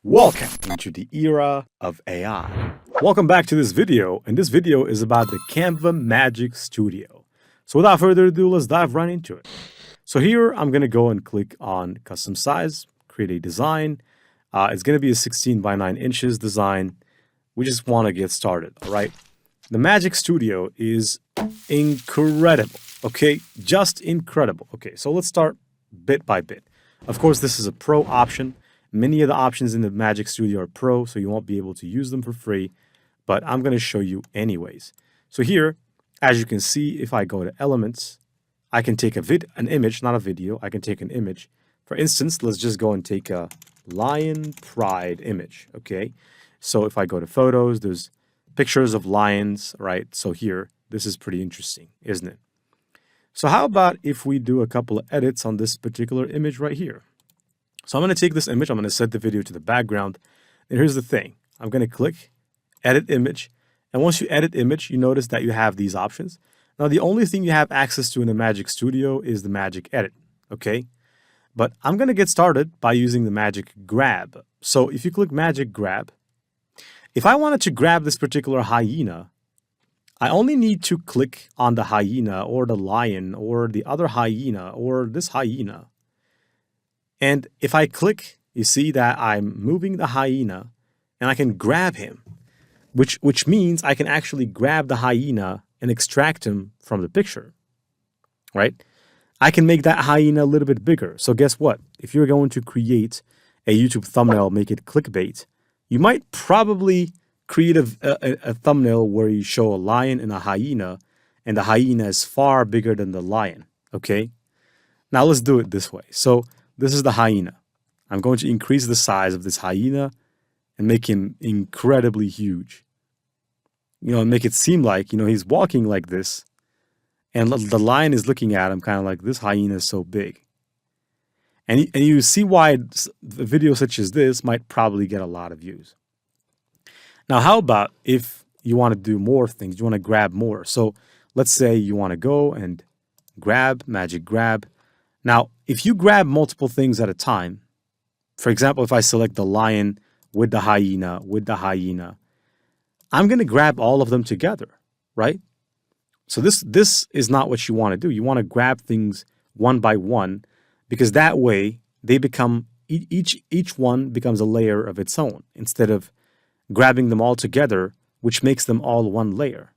Welcome into the era of AI. Welcome back to this video, and this video is about the Canva Magic Studio. So without further ado, let's dive right into it. So here, I'm going to go and click on Custom Size, create a design. It's going to be a 16 by 9 inches design. We just want to get started, all right? The Magic Studio is incredible, okay? Just incredible. Okay, so let's start bit by bit. Of course, this is a pro option. Many of the options in the Magic Studio are pro, so you won't be able to use them for free, but I'm going to show you anyways. So here, as you can see, if I go to Elements, I can take an image, not a video. I can take an image. For instance, let's just go and take a lion pride image, okay? So if I go to Photos, there's pictures of lions, right? So here, this is pretty interesting, isn't it? So how about if we do a couple of edits on this particular image right here? So I'm going to take this image, I'm going to set the video to the background, and here's the thing. I'm going to click Edit Image, and once you edit image, you notice that you have these options. Now, the only thing you have access to in the Magic Studio is the Magic Edit, okay? But I'm going to get started by using the Magic Grab. So if you click Magic Grab, if I wanted to grab this particular hyena, I only need to click on the hyena or the lion or the other hyena or this hyena. And if I click, you see that I'm moving the hyena and I can grab him, which means I can actually grab the hyena and extract him from the picture, right? I can make that hyena a little bit bigger. So guess what? If you're going to create a YouTube thumbnail, make it clickbait, you might probably create a thumbnail where you show a lion and a hyena is far bigger than the lion, okay? Now let's do it this way. So this is the hyena. I'm going to increase the size of this hyena and make him incredibly huge. And make it seem like, he's walking like this. And the lion is looking at him kind of like, this hyena is so big. And you see why a video such as this might probably get a lot of views. Now, how about if you want to do more things? You want to grab more. So let's say you want to go and grab, Magic Grab. Now, if you grab multiple things at a time, for example, if I select the lion with the hyena, I'm going to grab all of them together, right? So this is not what you want to do. You want to grab things one by one, because that way they become, each one becomes a layer of its own, instead of grabbing them all together, which makes them all one layer.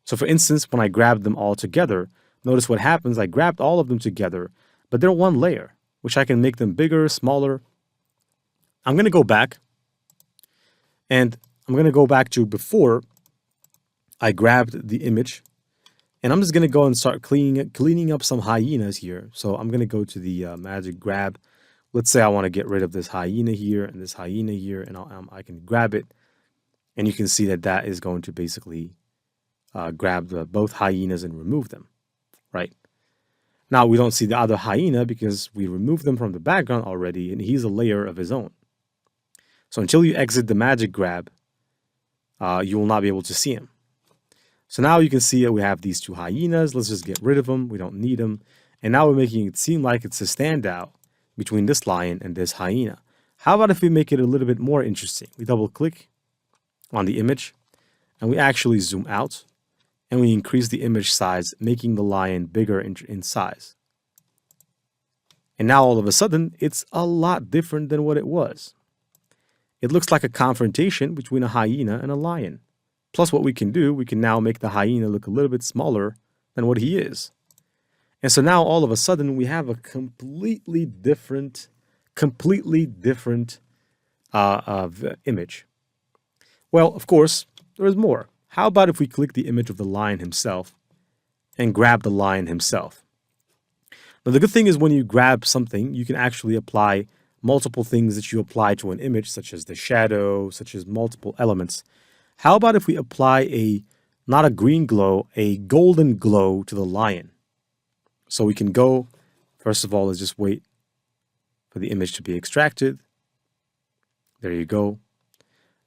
So for instance, when I grab them all together, notice what happens. I grabbed all of them together, but they're one layer, which I can make them bigger, smaller. I'm going to go back, and I'm going to go back to before I grabbed the image, and I'm just going to go and start cleaning up some hyenas here. So I'm going to go to the Magic Grab. Let's say I want to get rid of this hyena here and this hyena here, and I can grab it, and you can see that is going to basically grab both hyenas and remove them, right? Now, we don't see the other hyena because we removed them from the background already, and he's a layer of his own. So until you exit the Magic Grab, you will not be able to see him. So now you can see that we have these two hyenas. Let's just get rid of them. We don't need them. And now we're making it seem like it's a standout between this lion and this hyena. How about if we make it a little bit more interesting? We double click on the image, and we actually zoom out, and we increase the image size, making the lion bigger in size. And now all of a sudden, it's a lot different than what it was. It looks like a confrontation between a hyena and a lion. Plus what we can do, we can now make the hyena look a little bit smaller than what he is. And so now all of a sudden, we have a completely different image. Well, of course, there is more. How about if we click the image of the lion himself and grab the lion himself? Now, the good thing is when you grab something, you can actually apply multiple things that you apply to an image, such as the shadow, such as multiple elements. How about if we apply not a green glow, a golden glow to the lion? So we can go, first of all, let's just wait for the image to be extracted. There you go.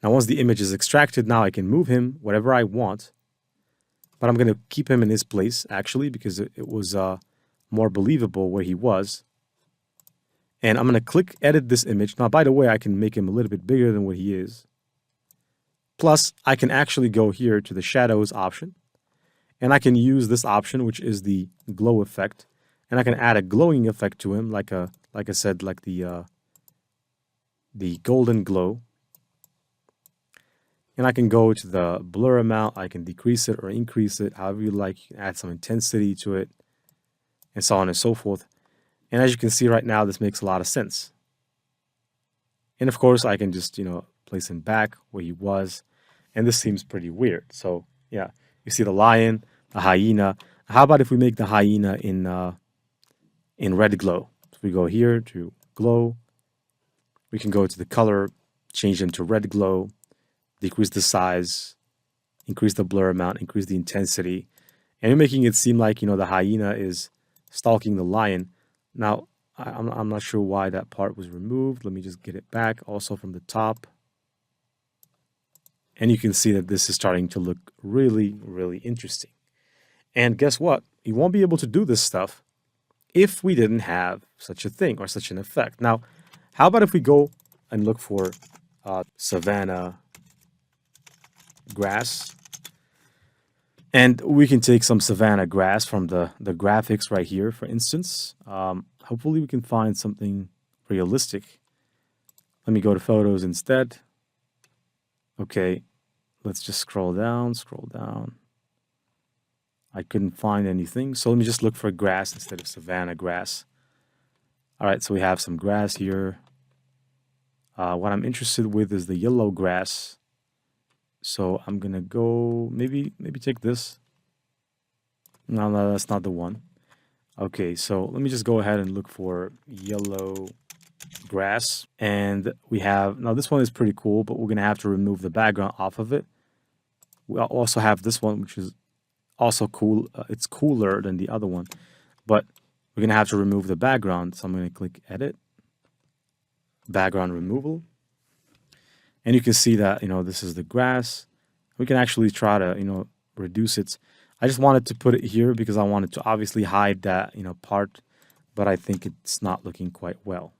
Now, once the image is extracted, now I can move him whatever I want. But I'm going to keep him in his place, actually, because it was more believable where he was. And I'm going to click edit this image. Now, by the way, I can make him a little bit bigger than what he is. Plus, I can actually go here to the shadows option. And I can use this option, which is the glow effect. And I can add a glowing effect to him, like I said, like the golden glow. And I can go to the blur amount. I can decrease it or increase it, however you like. You can add some intensity to it, and so on and so forth. And as you can see right now, this makes a lot of sense. And of course, I can just, place him back where he was. And this seems pretty weird. So yeah, you see the lion, the hyena. How about if we make the hyena in red glow? So we go here to glow. We can go to the color, change them to red glow, decrease the size, increase the blur amount, increase the intensity. And you're making it seem like, the hyena is stalking the lion. Now, I'm not sure why that part was removed. Let me just get it back also from the top. And you can see that this is starting to look really, really interesting. And guess what? You won't be able to do this stuff if we didn't have such a thing or such an effect. Now, how about if we go and look for savanna grass? And we can take some savanna grass from the graphics right here, for instance. Hopefully we can find something realistic. Let me go to photos instead. Okay, let's just scroll down. I couldn't find anything, so let me just look for grass instead of savanna grass. All right, so we have some grass here. What I'm interested with is the yellow grass. So I'm gonna go maybe take this. No, that's not the one. Okay, so let me just go ahead and look for yellow grass. And we have, now this one is pretty cool, but we're gonna have to remove the background off of it. We also have this one, which is also cool. It's cooler than the other one, but we're gonna have to remove the background. So I'm gonna click edit, background removal. And you can see that, this is the grass. We can actually try to, reduce it. I just wanted to put it here because I wanted to obviously hide that, part, but I think it's not looking quite well.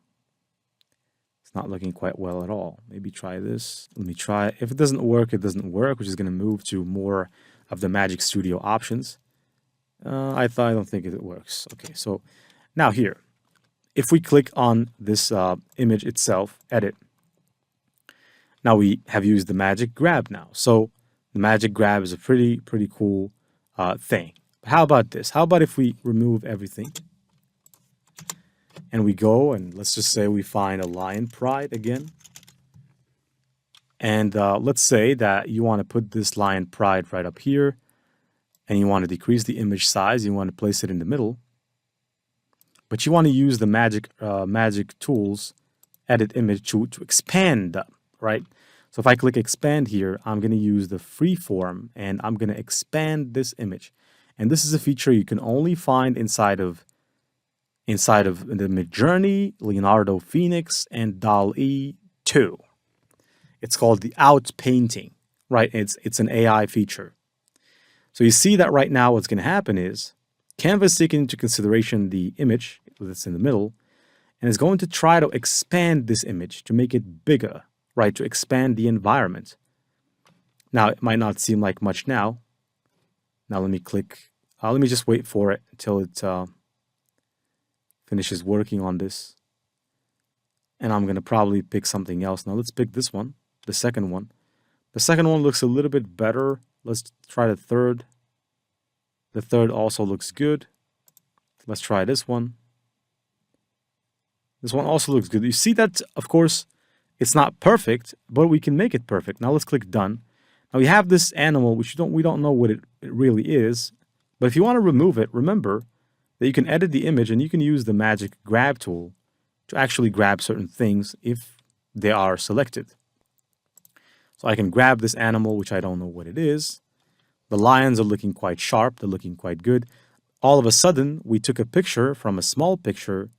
It's not looking quite well at all. Maybe try this. Let me try. If it doesn't work, it doesn't work, which is going to move to more of the Magic Studio options. I don't think it works. Okay, so now here, if we click on this image itself, edit, now we have used the magic grab now. So the magic grab is a pretty cool thing. But how about this? How about if we remove everything and we go and let's just say we find a lion pride again. And let's say that you want to put this lion pride right up here and you want to decrease the image size. You want to place it in the middle. But you want to use the magic tools, edit image to expand them. Right? So if I click expand here, I'm going to use the freeform and I'm going to expand this image. And this is a feature you can only find inside of the Midjourney, Leonardo Phoenix, and DALL-E 2. It's called the outpainting, right? It's an AI feature. So you see that right now what's going to happen is Canva is taking into consideration the image that's in the middle and is going to try to expand this image to make it bigger. Right, to expand the environment. Now, it might not seem like much now. Now, let me click. Let me just wait for it until it finishes working on this. And I'm going to probably pick something else. Now, let's pick this one, the second one. The second one looks a little bit better. Let's try the third. The third also looks good. Let's try this one. This one also looks good. You see that, of course, it's not perfect, but we can make it perfect. Now let's click done. Now we have this animal, which we don't know what it really is. But if you want to remove it, remember that you can edit the image and you can use the magic grab tool to actually grab certain things if they are selected. So I can grab this animal, which I don't know what it is. The lions are looking quite sharp. They're looking quite good. All of a sudden, we took a picture from a small picture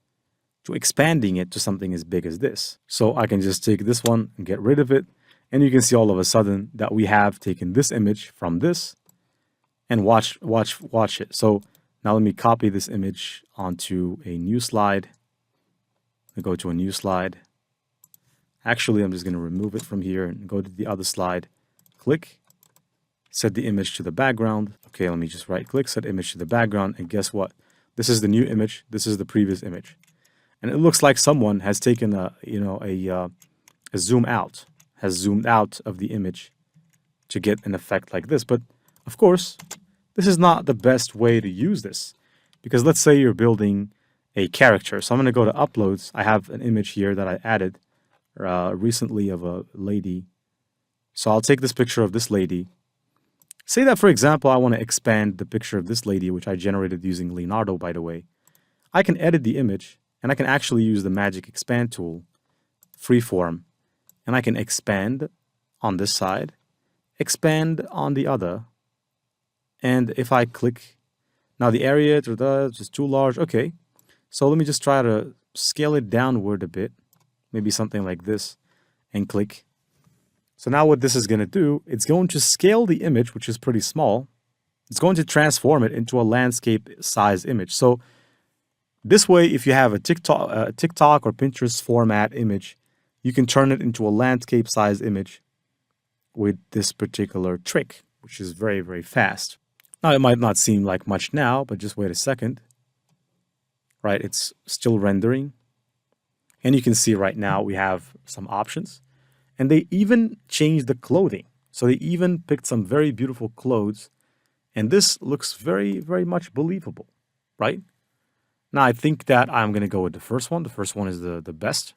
to expanding it to something as big as this. So I can just take this one and get rid of it. And you can see all of a sudden that we have taken this image from this and watch it. So now let me copy this image onto a new slide. I go to a new slide. Actually, I'm just going to remove it from here and go to the other slide. Click, set the image to the background. Okay, let me just right click, set image to the background, and guess what? This is the new image. This is the previous image. And it looks like someone has taken a zoom out, has zoomed out of the image to get an effect like this. But of course, this is not the best way to use this, because let's say you're building a character. So I'm going to go to uploads. I have an image here that I added recently of a lady. So I'll take this picture of this lady. Say that, for example, I want to expand the picture of this lady, which I generated using Leonardo, by the way. I can edit the image, and I can actually use the Magic Expand tool, freeform, and I can expand on this side, expand on the other. And if I click, now the area is too large. Okay, so let me just try to scale it downward a bit, maybe something like this, and click. So now what this is going to do, it's going to scale the image, which is pretty small. It's going to transform it into a landscape size image. So this way, if you have a TikTok or Pinterest format image, you can turn it into a landscape size image with this particular trick, which is very, very fast. Now, it might not seem like much now, but just wait a second. Right, it's still rendering. And you can see right now we have some options. And they even changed the clothing. So they even picked some very beautiful clothes. And this looks very, very much believable, right? Now, I think that I'm going to go with the first one. The first one is the best.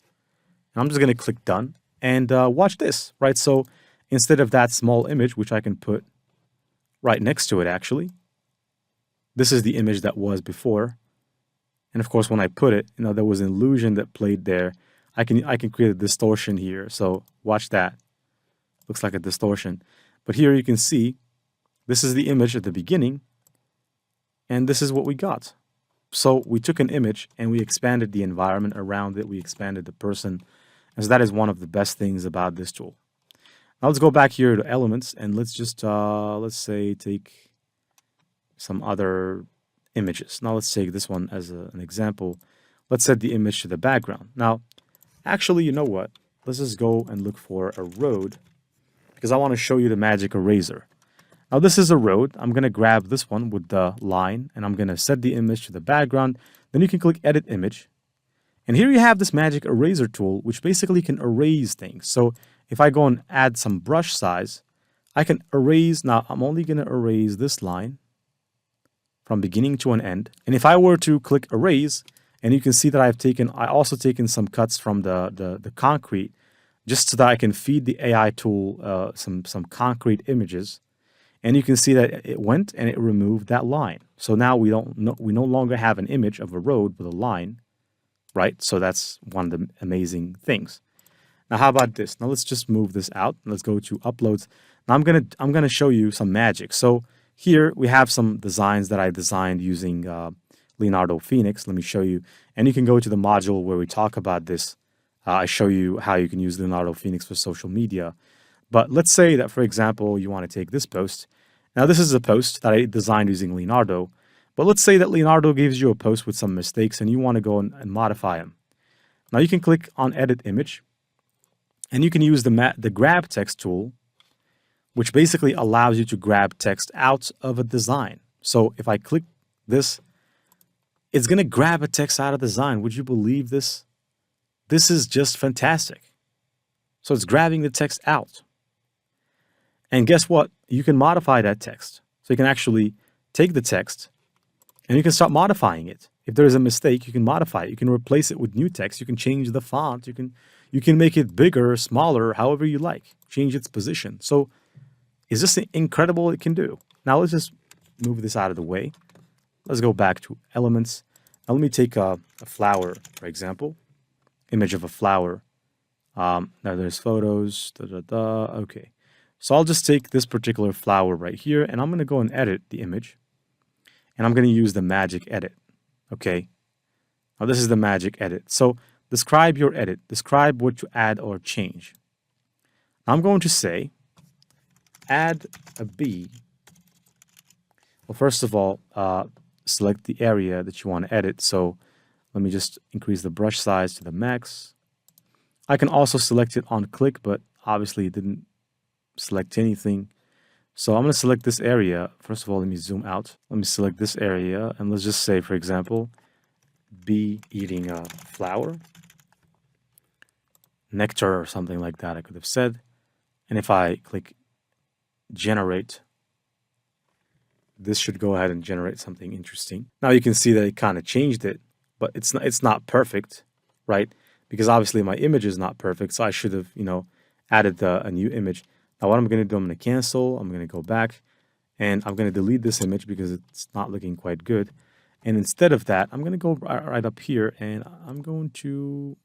And I'm just going to click done. And watch this, right? So instead of that small image, which I can put right next to it, actually, this is the image that was before. And of course, when I put it, there was an illusion that played there. I can create a distortion here. So watch that. Looks like a distortion. But here you can see this is the image at the beginning. And this is what we got. So we took an image and we expanded the environment around it. We expanded the person. And so that is one of the best things about this tool. Now let's go back here to elements and let's just, let's say, take some other images. Now let's take this one as an example. Let's set the image to the background. Now, actually, you know what? Let's just go and look for a road because I want to show you the magic eraser. Now this is a road. I'm going to grab this one with the line and I'm going to set the image to the background. Then you can click edit image. And here you have this magic eraser tool, which basically can erase things. So if I go and add some brush size, I can erase. Now I'm only going to erase this line from beginning to an end. And if I were to click erase, and you can see that I also taken some cuts from the concrete, just so that I can feed the AI tool some concrete images. And you can see that it went and it removed that line. So now we no longer have an image of a road with a line, right? So that's one of the amazing things. Now, how about this? Now let's just move this out. Let's go to uploads. Now I'm gonna show you some magic. So here we have some designs that I designed using Leonardo Phoenix. Let me show you. And you can go to the module where we talk about this. I show you how you can use Leonardo Phoenix for social media. But let's say that, for example, you want to take this post. Now, this is a post that I designed using Leonardo. But let's say that Leonardo gives you a post with some mistakes and you want to go and modify them. Now, you can click on Edit Image. And you can use the Grab Text tool, which basically allows you to grab text out of a design. So if I click this, it's going to grab a text out of the design. Would you believe this? This is just fantastic. So it's grabbing the text out. And guess what? You can modify that text. So you can actually take the text and you can start modifying it. If there is a mistake, you can modify it. You can replace it with new text. You can change the font. You can make it bigger, smaller, however you like. Change its position. So is this incredible it can do? Now let's just move this out of the way. Let's go back to elements. Now let me take a flower, for example. Image of a flower. Now there's photos. Okay. So I'll just take this particular flower right here, and I'm going to go and edit the image. And I'm going to use the magic edit. Okay. Now this is the magic edit. So describe your edit. Describe what to add or change. Now I'm going to say, add a bee. Well, first of all, select the area that you want to edit. So Let me just increase the brush size to the max. I can also select it on click, but obviously it didn't select anything. So I'm going to select this area. First of all, let me zoom out. Let me select this area, and let's just say, for example, bee eating a flower, nectar or something like that, I could have said. And if I click generate, this should go ahead and generate something interesting. Now you can see that it kind of changed it, but it's not perfect, right? Because obviously my image is not perfect, so I should have, added a new image. Now what I'm going to do, I'm going to cancel, I'm going to go back, and I'm going to delete this image because it's not looking quite good. And instead of that, I'm going to go right up here, and I'm going to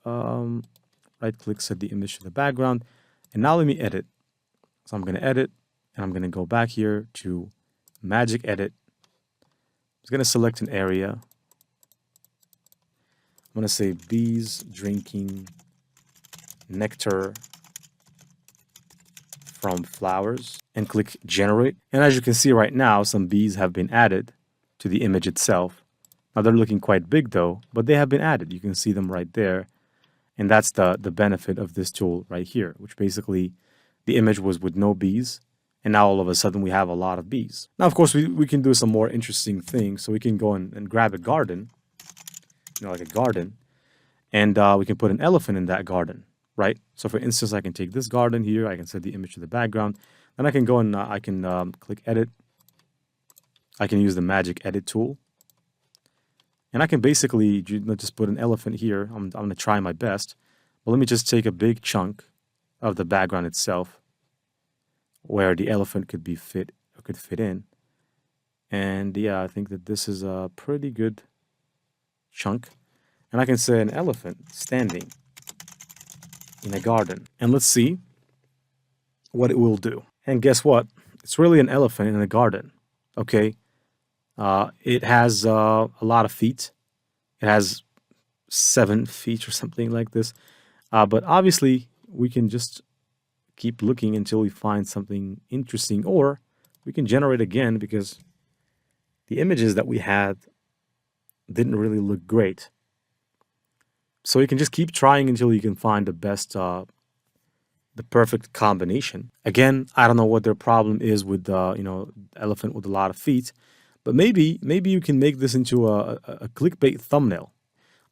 right-click, set the image to the background. And now let me edit. So I'm going to edit, and I'm going to go back here to Magic Edit. I'm going to select an area. I'm going to say bees drinking nectar from flowers and click generate. And as you can see right now, some bees have been added to the image itself. Now they're looking quite big though, but they have been added. You can see them right there. And that's the benefit of this tool right here, which basically the image was with no bees. And now all of a sudden we have a lot of bees. Now, of course, we can do some more interesting things. So we can go and grab a garden, like a garden, and we can put an elephant in that garden, right? So for instance, I can take this garden here. I can set the image to the background. Then I can go and I can click edit. I can use the magic edit tool. And I can basically just put an elephant here. I'm going to try my best. But let me just take a big chunk of the background itself where the elephant could fit in. And yeah, I think that this is a pretty good chunk. And I can say an elephant standing in a garden. And let's see what it will do. And guess what? It's really an elephant in a garden. Okay. It has a lot of feet. It has 7 feet or something like this. But obviously, we can just keep looking until we find something interesting, or we can generate again because the images that we had didn't really look great. So you can just keep trying until you can find the best, the perfect combination. Again, I don't know what their problem is with, elephant with a lot of feet, but maybe you can make this into a clickbait thumbnail.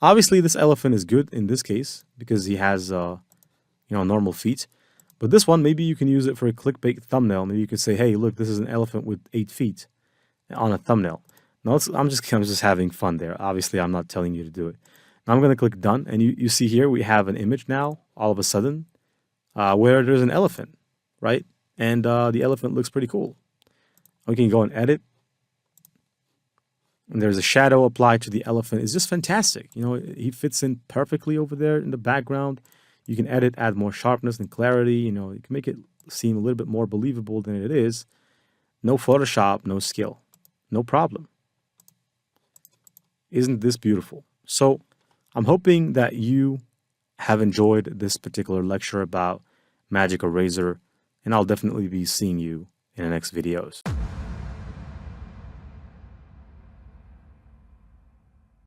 Obviously, this elephant is good in this case because he has, normal feet. But this one, maybe you can use it for a clickbait thumbnail. Maybe you could say, hey, look, this is an elephant with 8 feet on a thumbnail. Now, I'm just having fun there. Obviously, I'm not telling you to do it. Now, I'm going to click done. And you see here, we have an image now, all of a sudden, where there's an elephant, right? And the elephant looks pretty cool. We can go and edit. And there's a shadow applied to the elephant. It's just fantastic. He fits in perfectly over there in the background. You can edit, add more sharpness and clarity. You can make it seem a little bit more believable than it is. No Photoshop, no skill. No problem. Isn't this beautiful? So I'm hoping that you have enjoyed this particular lecture about Magic Eraser, and I'll definitely be seeing you in the next videos.